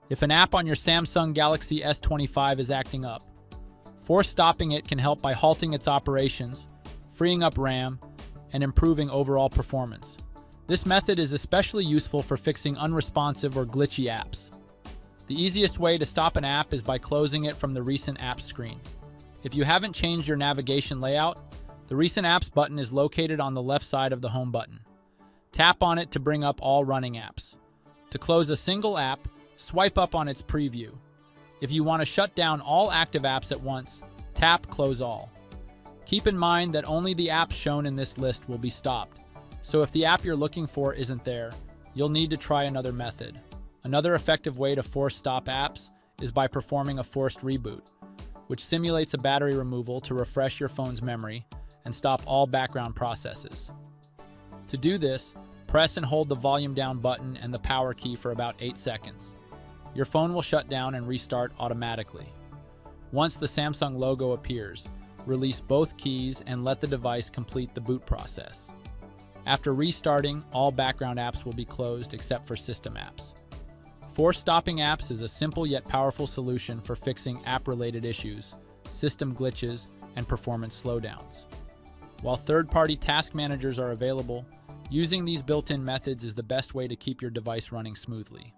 If an app on your Samsung Galaxy S25 is acting up, force stopping it can help by halting its operations, freeing up RAM, and improving overall performance. This method is especially useful for fixing unresponsive or glitchy apps. The easiest way to stop an app is by closing it from the Recent Apps screen. If you haven't changed your navigation layout, the Recent Apps button is located on the left side of the Home button. Tap on it to bring up all running apps. To close a single app, swipe up on its preview. If you want to shut down all active apps at once, tap Close All. Keep in mind that only the apps shown in this list will be stopped, so if the app you're looking for isn't there, you'll need to try another method. Another effective way to force stop apps is by performing a forced reboot, which simulates a battery removal to refresh your phone's memory and stop all background processes. To do this, press and hold the volume down button and the power key for about 8 seconds. Your phone will shut down and restart automatically. Once the Samsung logo appears, release both keys and let the device complete the boot process. After restarting, all background apps will be closed except for system apps. Force stopping apps is a simple yet powerful solution for fixing app-related issues, system glitches, and performance slowdowns. While third-party task managers are available, using these built-in methods is the best way to keep your device running smoothly.